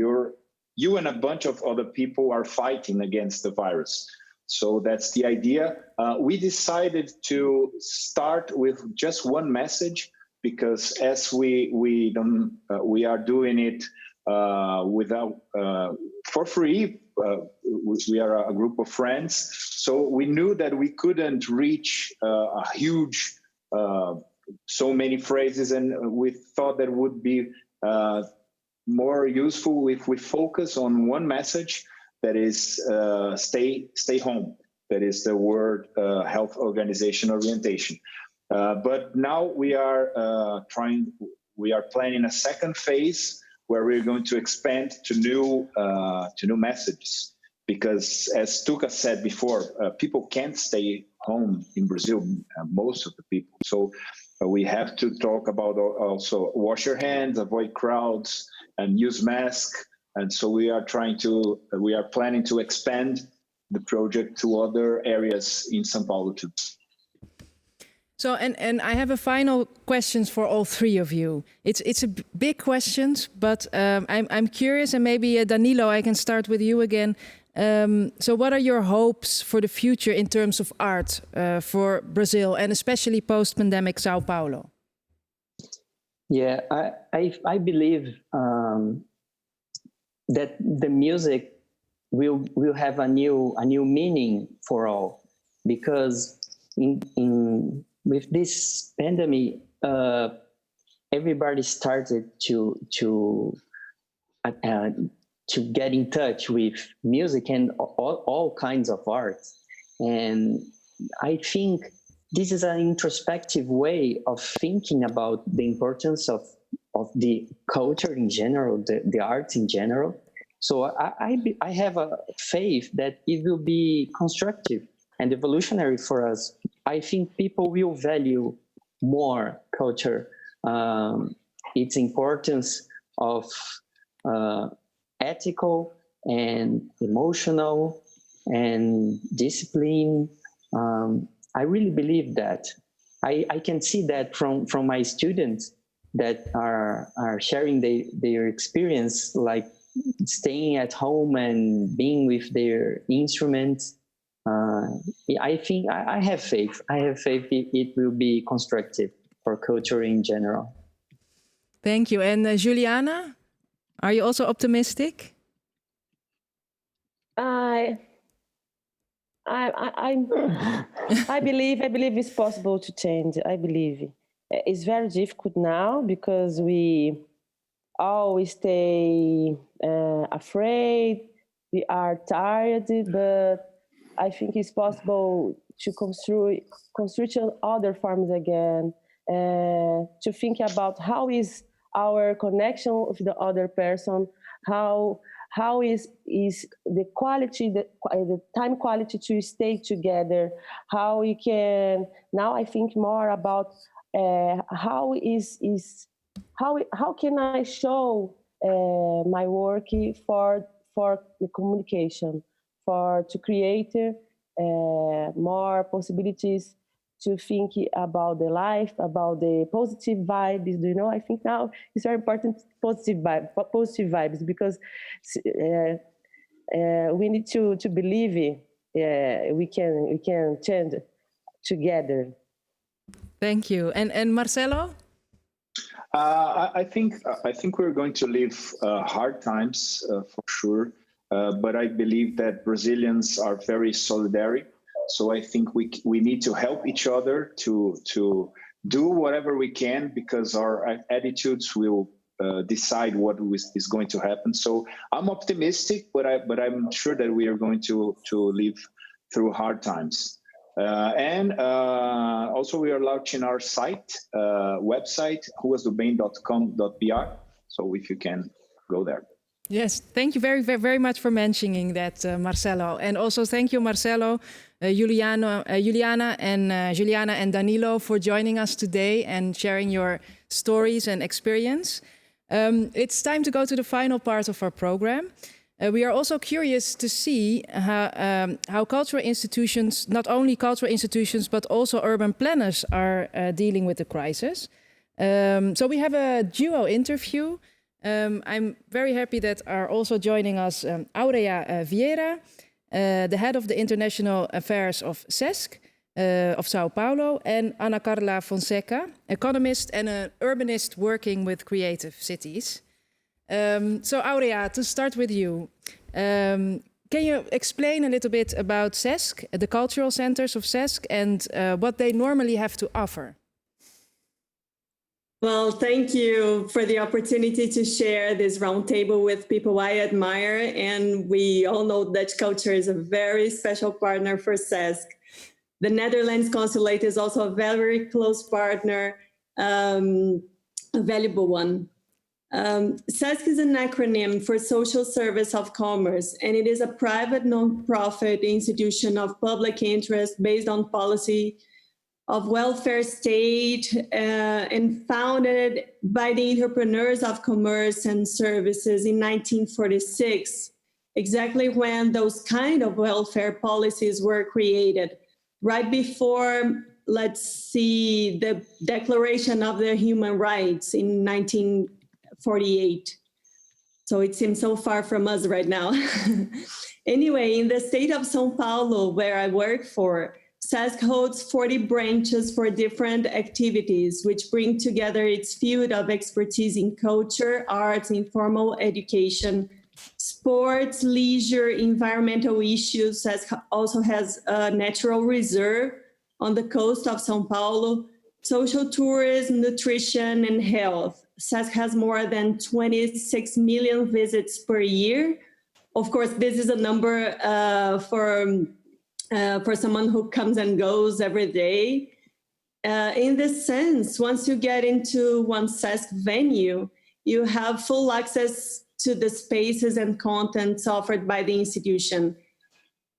You and a bunch of other people are fighting against the virus. So that's the idea. We decided to start with just one message because as we are doing it without for free. We are a group of friends, so we knew that we couldn't reach a huge, so many phrases, and we thought that would be more useful if we focus on one message, that is stay home. That is the World Health Organization orientation. But now we are planning a second phase where we're going to expand to new messages, because as Tuca said before, people can't stay home in Brazil, most of the people. So we have to talk about also wash your hands, avoid crowds, and use masks. And so we are planning to expand the project to other areas in São Paulo too. So, and I have a final question for all three of you. It's a big question, but I'm curious, and maybe Danilo, I can start with you again. So what are your hopes for the future in terms of art for Brazil, and especially post-pandemic São Paulo? Yeah, I believe that the music will have a new meaning for all, because with this pandemic, everybody started to get in touch with music and all kinds of art. And I think this is an introspective way of thinking about the importance of the culture in general, the arts in general. So I have a faith that it will be constructive and evolutionary for us. I think people will value more culture, its importance of ethical and emotional and discipline. I really believe that. I can see that from my students that are sharing their experience, like staying at home and being with their instruments. I think I have faith. I have faith it will be constructive for culture in general. Thank you. And Juliana, are you also optimistic? I believe it's possible to change. I believe it's very difficult now because we always stay afraid. We are tired, but I think it's possible to construct other forms again, to think about how is our connection with the other person, how is the quality, the time quality to stay together, how we can, now I think more about how can I show my work for the communication, to create more possibilities to think about the life, about the positive vibes. Do you know? I think now it's very important positive vibes, because we need to believe we can change together. Thank you. And Marcelo? I think we're going to live hard times for sure, but I believe that Brazilians are very solidary. So I think we need to help each other to do whatever we can, because our attitudes will decide what is going to happen. So I'm optimistic, but I'm sure that we are going to live through hard times. And also we are launching our website, ruasdoBem.com.br. So if you can go there. Yes, thank you very, very much for mentioning that, Marcelo. And also thank you, Marcelo, Juliana, and Juliana and Danilo for joining us today and sharing your stories and experience. It's time to go to the final part of our program. We are also curious to see how cultural institutions, not only cultural institutions, but also urban planners are dealing with the crisis. So we have a duo interview. I'm very happy that are also joining us Aurea Vieira, the head of the International Affairs of SESC of São Paulo, and Ana Carla Fonseca, economist and an urbanist working with creative cities. So Aurea, to start with you, can you explain a little bit about SESC, the cultural centers of SESC, and what they normally have to offer? Well, thank you for the opportunity to share this roundtable with people I admire. And we all know DutchCulture is a very special partner for SESC. The Netherlands Consulate is also a very close partner, a valuable one. SESC is an acronym for Social Service of Commerce, and it is a private non-profit institution of public interest based on policy of welfare state and founded by the entrepreneurs of commerce and services in 1946, exactly when those kind of welfare policies were created, right before, let's see, the Declaration of the Human Rights in 1948. So it seems so far from us right now. Anyway, in the state of São Paulo, where I work for, SESC holds 40 branches for different activities, which bring together its field of expertise in culture, arts, informal education, sports, leisure, environmental issues. SESC also has a natural reserve on the coast of São Paulo, social tourism, nutrition, and health. SESC has more than 26 million visits per year. Of course, this is a number for someone who comes and goes every day. In this sense, once you get into one SESC venue, you have full access to the spaces and contents offered by the institution.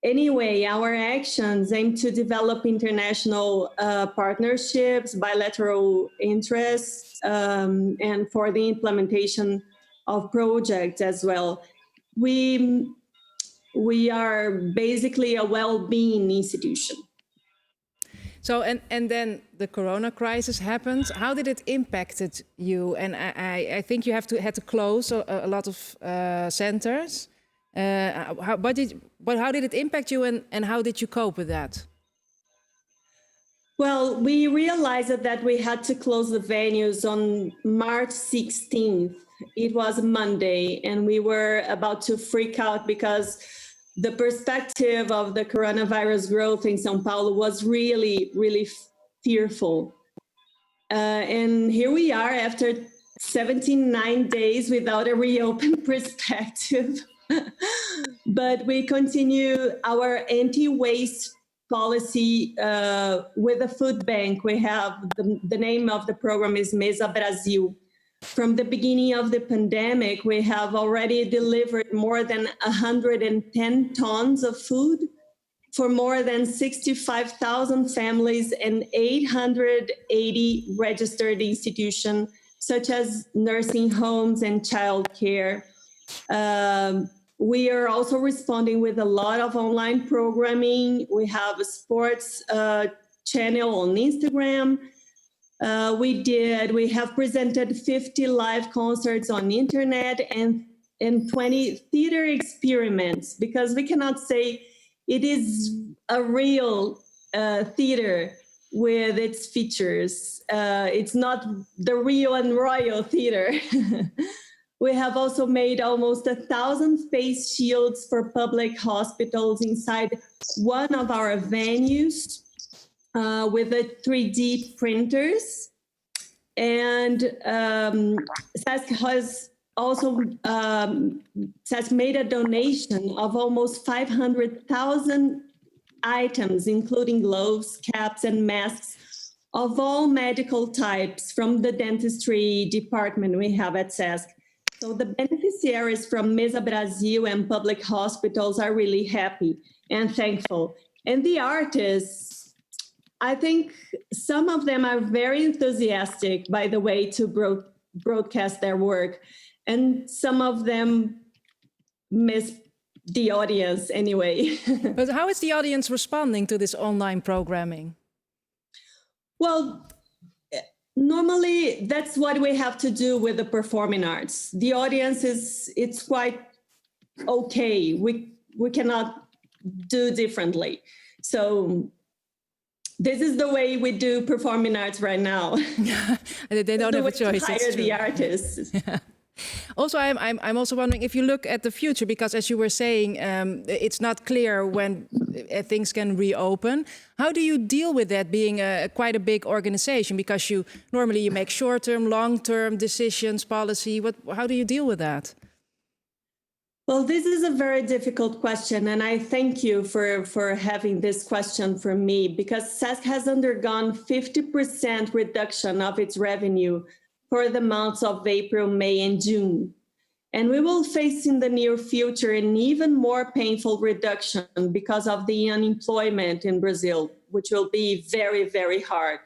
Anyway, our actions aim to develop international partnerships, bilateral interests, and for the implementation of projects as well. We are basically a well-being institution. So, and then the Corona crisis happened. How did it impact you? And I think you had to close a lot of centers. How did it impact you, and how did you cope with that? Well, we realized that we had to close the venues on March 16th. It was Monday, and we were about to freak out because the perspective of the coronavirus growth in São Paulo was really, really fearful. And here we are after 79 days without a reopened perspective. But we continue our anti-waste policy with a food bank. We have the name of the program is Mesa Brasil. From the beginning of the pandemic, we have already delivered more than 110 tons of food for more than 65,000 families and 880 registered institutions, such as nursing homes and childcare. We are also responding with a lot of online programming. We have a sports channel on Instagram. We have presented 50 live concerts on internet and 20 theater experiments, because we cannot say it is a real theater with its features. It's not the real and royal theater. We have also made almost 1,000 face shields for public hospitals inside one of our venues with the 3D printers. And SASC has also SASC made a donation of almost 500,000 items, including gloves, caps, and masks of all medical types from the dentistry department we have at SASC. So the beneficiaries from Mesa Brasil and public hospitals are really happy and thankful. And the artists, I think some of them are very enthusiastic, by the way, to broadcast their work. And some of them miss the audience anyway. But how is the audience responding to this online programming? Well, normally that's what we have to do with the performing arts. The audience it's quite okay. We cannot do differently. So this is the way we do performing arts right now. They don't have a choice. To hire the artists. Yeah. Also, I'm also wondering if you look at the future, because as you were saying, it's not clear when things can reopen. How do you deal with that, being quite a big organization? Because you normally make short-term, long-term decisions, policy. How do you deal with that? Well, this is a very difficult question, and I thank you for having this question for me, because SASC has undergone 50% reduction of its revenue for the months of April, May, and June. And we will face in the near future an even more painful reduction because of the unemployment in Brazil, which will be very, very hard.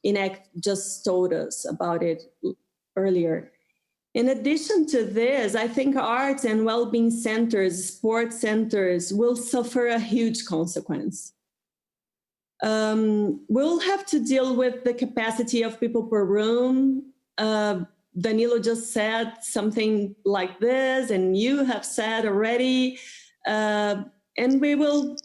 Inek just told us about it earlier. In addition to this, I think arts and well-being centers, sports centers will suffer a huge consequence. We'll have to deal with the capacity of people per room. Danilo just said something like this, and you have said already. And we will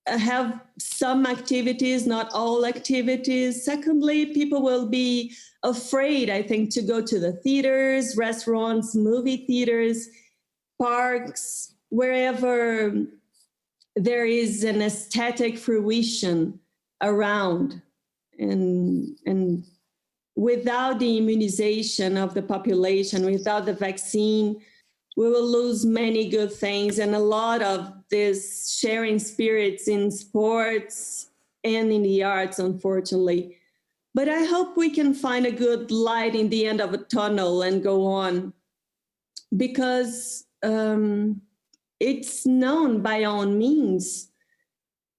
have some activities, not all activities. Secondly, people will be afraid, I think, to go to the theaters, restaurants, movie theaters, parks, wherever there is an aesthetic fruition around. And without the immunization of the population, without the vaccine, we will lose many good things and a lot of this sharing spirits in sports and in the arts, unfortunately. But I hope we can find a good light in the end of a tunnel and go on, because it's known by all means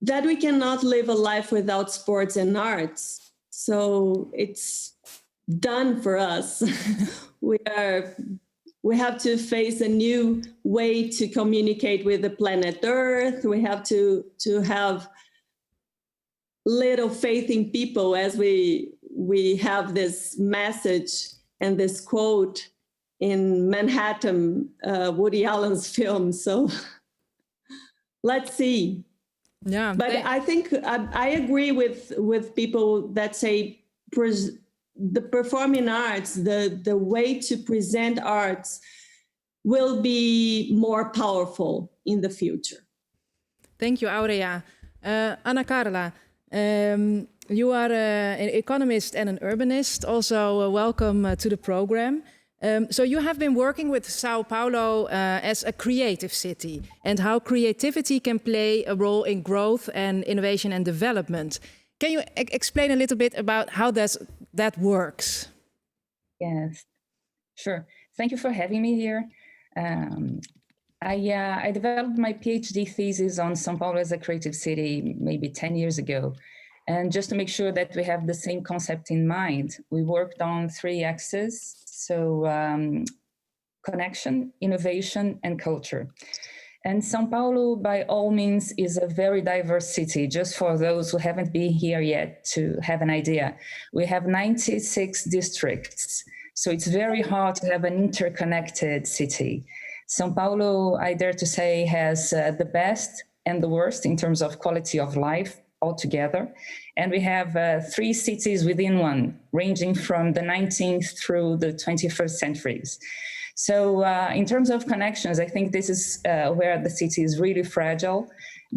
that we cannot live a life without sports and arts. So it's done for us. We have to face a new way to communicate with the planet Earth. We have to have little faith in people, as we have this message and this quote in Manhattan, Woody Allen's film. So let's see. Yeah, but I think I agree with people that say the performing arts, the way to present arts will be more powerful in the future. Thank you, Aurea. Ana Carla, you are an economist and an urbanist. Also, welcome to the program. So you have been working with São Paulo as a creative city, and how creativity can play a role in growth and innovation and development. Can you explain a little bit about how that works? Yes, sure. Thank you for having me here. I developed my PhD thesis on São Paulo as a creative city maybe 10 years ago. And just to make sure that we have the same concept in mind, we worked on 3 axes. So connection, innovation, and culture. And São Paulo, by all means, is a very diverse city. Just for those who haven't been here yet to have an idea, we have 96 districts. So it's very hard to have an interconnected city. São Paulo, I dare to say, has the best and the worst in terms of quality of life altogether. And we have 3 cities within one, ranging from the 19th through the 21st centuries. So in terms of connections, I think this is where the city is really fragile,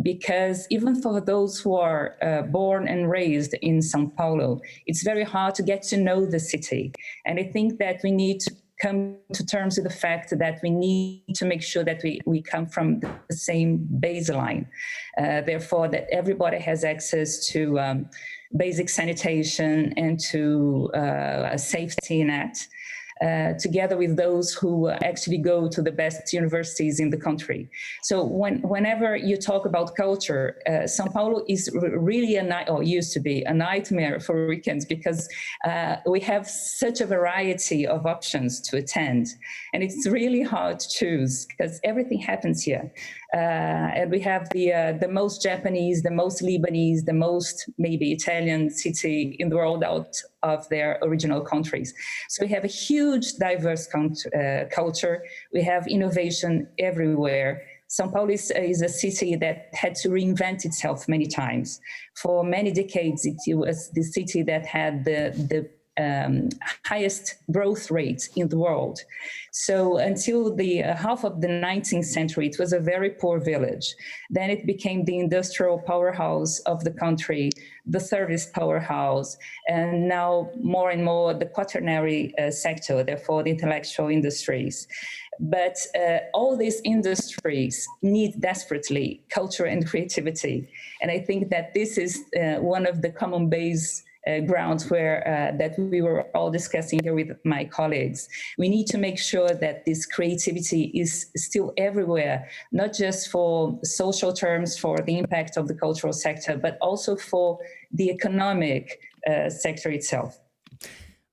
because even for those who are born and raised in São Paulo, it's very hard to get to know the city. And I think that we need to come to terms with the fact that we need to make sure that we come from the same baseline. Therefore, that everybody has access to basic sanitation and to a safety net. Together with those who actually go to the best universities in the country. So whenever you talk about culture, São Paulo is really used to be a nightmare for weekends, because we have such a variety of options to attend. And it's really hard to choose because everything happens here. And we have the most Japanese, the most Lebanese, the most maybe Italian city in the world out of their original countries. So we have a huge diverse culture. We have innovation everywhere. São Paulo is a city that had to reinvent itself many times. For many decades, it was the city that had the highest growth rate in the world. So until the half of the 19th century, it was a very poor village. Then it became the industrial powerhouse of the country, the service powerhouse, and now more and more the quaternary sector, therefore the intellectual industries. But all these industries need desperately culture and creativity. And I think that this is one of the common base grounds where that we were all discussing here with my colleagues. We need to make sure that this creativity is still everywhere, not just for social terms, for the impact of the cultural sector, but also for the economic sector itself.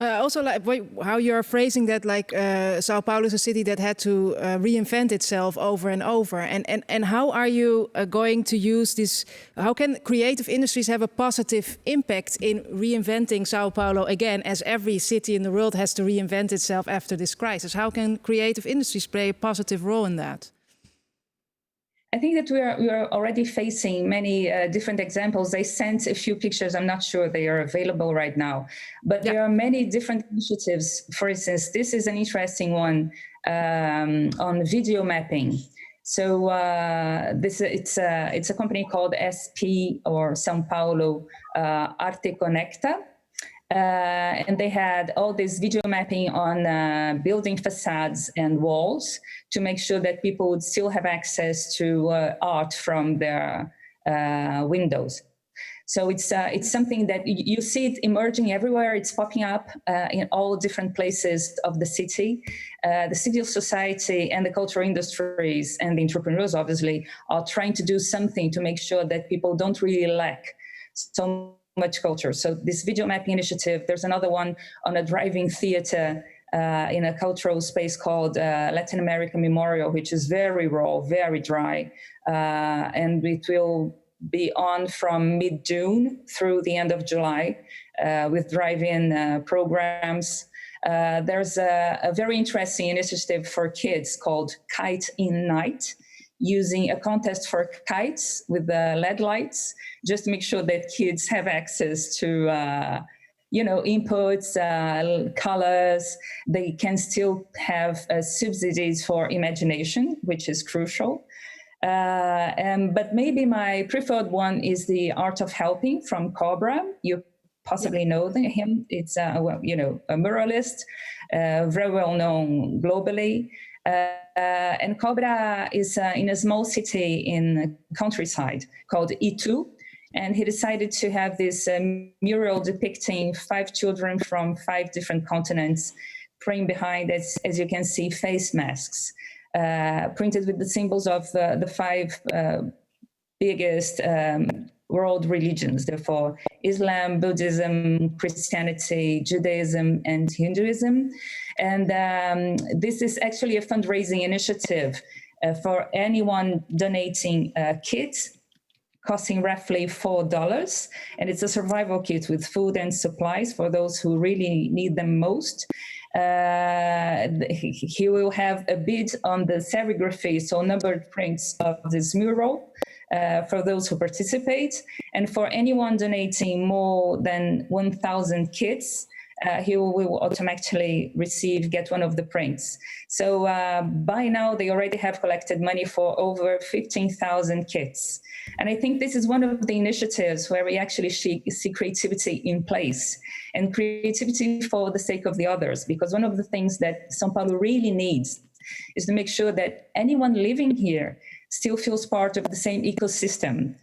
Also, like how you're phrasing that, like Sao Paulo is a city that had to reinvent itself over and over. And how are you going to use this? How can creative industries have a positive impact in reinventing Sao Paulo again, as every city in the world has to reinvent itself after this crisis? How can creative industries play a positive role in that? I think that we are already facing many different examples. I sent a few pictures. I'm not sure they are available right now, but there are many different initiatives. For instance, this is an interesting one on video mapping. So it's a company called SP or São Paulo Arte Conecta. And they had all this video mapping on building facades and walls to make sure that people would still have access to art from their windows. So it's something that you see it emerging everywhere. It's popping up in all different places of the city. The civil society and the cultural industries and the entrepreneurs, obviously, are trying to do something to make sure that people don't really lack so much culture. So this video mapping initiative, there's another one on a drive-in theater in a cultural space called Latin American Memorial, which is very raw, very dry. And it will be on from mid-June through the end of July with drive-in programs. There's a very interesting initiative for kids called Kite in Night, using a contest for kites with LED lights, just to make sure that kids have access to, inputs, colors. They can still have subsidies for imagination, which is crucial. But maybe my preferred one is the Art of Helping from Cobra. You possibly know him. It's a muralist, very well known globally. And Cobra is in a small city in the countryside called Itu. And he decided to have this mural depicting 5 children from 5 different continents praying behind, as you can see, face masks. printed with the symbols of the five biggest world religions, therefore Islam, Buddhism, Christianity, Judaism, and Hinduism. And this is actually a fundraising initiative for anyone donating a kit costing roughly $4. And it's a survival kit with food and supplies for those who really need them most. He will have a bid on the serigraphy, so numbered prints of this mural for those who participate. And for anyone donating more than 1,000 kits, he will automatically get one of the prints. So by now, they already have collected money for over 15,000 kits. And I think this is one of the initiatives where we actually see creativity in place, and creativity for the sake of the others. Because one of the things that São Paulo really needs is to make sure that anyone living here still feels part of the same ecosystem.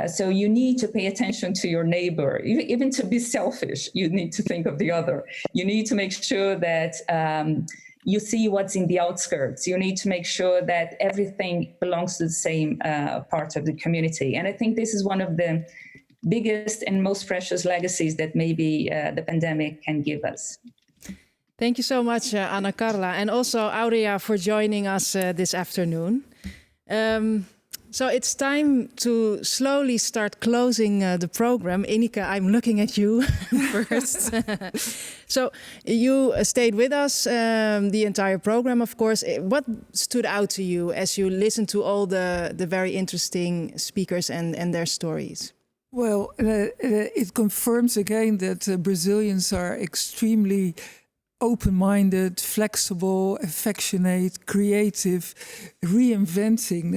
So you need to pay attention to your neighbor. Even to be selfish, you need to think of the other. You need to make sure that you see what's in the outskirts. You need to make sure that everything belongs to the same part of the community. And I think this is one of the biggest and most precious legacies that maybe the pandemic can give us. Thank you so much, Ana Carla, and also Aurea for joining us this afternoon. So it's time to slowly start closing the program. Ineke, I'm looking at you first. So you stayed with us the entire program, of course. What stood out to you as you listened to all the very interesting speakers and their stories? Well, it confirms again that Brazilians are extremely open-minded, flexible, affectionate, creative. Reinventing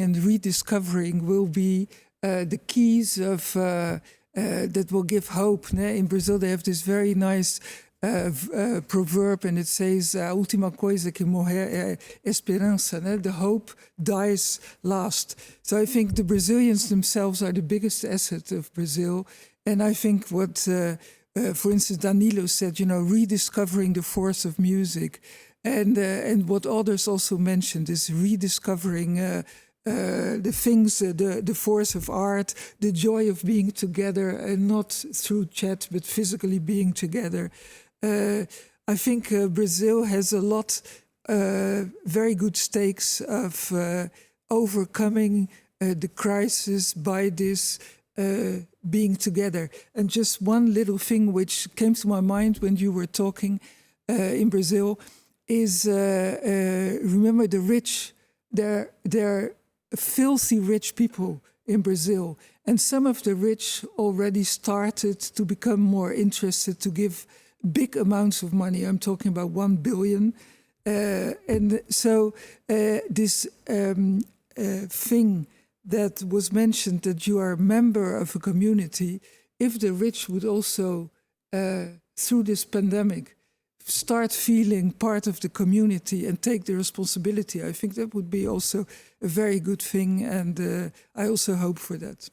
and rediscovering will be the keys of that will give hope. In Brazil, they have this very nice proverb, and it says, "A última coisa que morrer é esperança." The hope dies last. So I think the Brazilians themselves are the biggest asset of Brazil, and I think what. For instance, Danilo said, rediscovering the force of music. And what others also mentioned is rediscovering the things, the force of art, the joy of being together, and not through chat, but physically being together. I think Brazil has a lot, very good stakes of overcoming the crisis by this being together. And just one little thing which came to my mind when you were talking in Brazil is remember the rich. They're filthy rich people in Brazil, and some of the rich already started to become more interested to give big amounts of money. I'm talking about 1 billion, and so this thing that was mentioned, that you are a member of a community, if the rich would also, through this pandemic, start feeling part of the community and take the responsibility, I think that would be also a very good thing, and I also hope for that.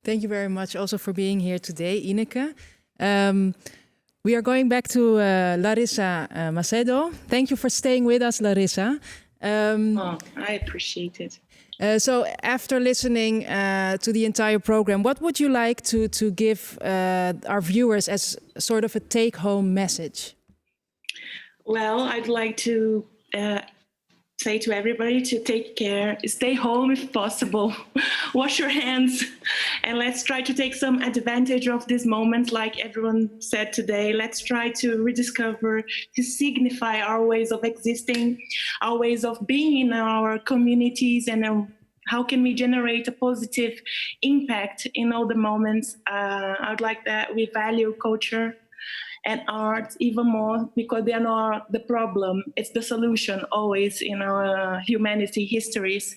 Thank you very much also for being here today, Ineke. We are going back to Larissa Macedo. Thank you for staying with us, Larissa. I appreciate it. So after listening to the entire program, what would you like to give our viewers as sort of a take-home message? Well, I'd like to say to everybody to take care, stay home if possible, wash your hands, and let's try to take some advantage of this moment, like everyone said today. Let's try to rediscover, to signify our ways of existing, our ways of being in our communities, and how can we generate a positive impact in all the moments. I'd like that we value culture and art even more, because they are not the problem, it's the solution always in our humanity histories.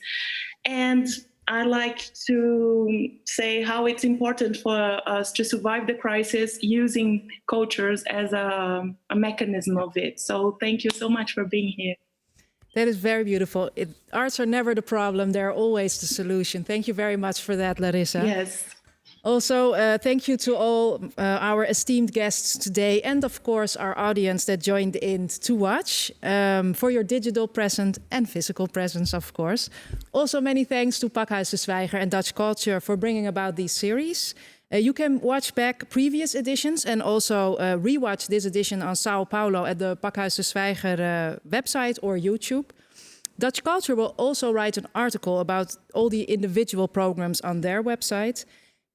And I like to say how it's important for us to survive the crisis using cultures as a mechanism of it. So thank you so much for being here. That is very beautiful. Arts are never the problem, they're always the solution. Thank you very much for that, Larissa. Yes. Also, thank you to all our esteemed guests today, and of course our audience that joined in to watch, for your digital presence and physical presence, of course. Also, many thanks to Pakhuis de Zwijger and DutchCulture for bringing about these series. You can watch back previous editions and also rewatch this edition on São Paulo at the Pakhuis de Zwijger website or YouTube. DutchCulture will also write an article about all the individual programs on their website.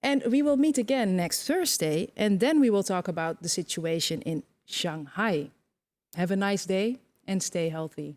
And we will meet again next Thursday, and then we will talk about the situation in Shanghai. Have a nice day and stay healthy.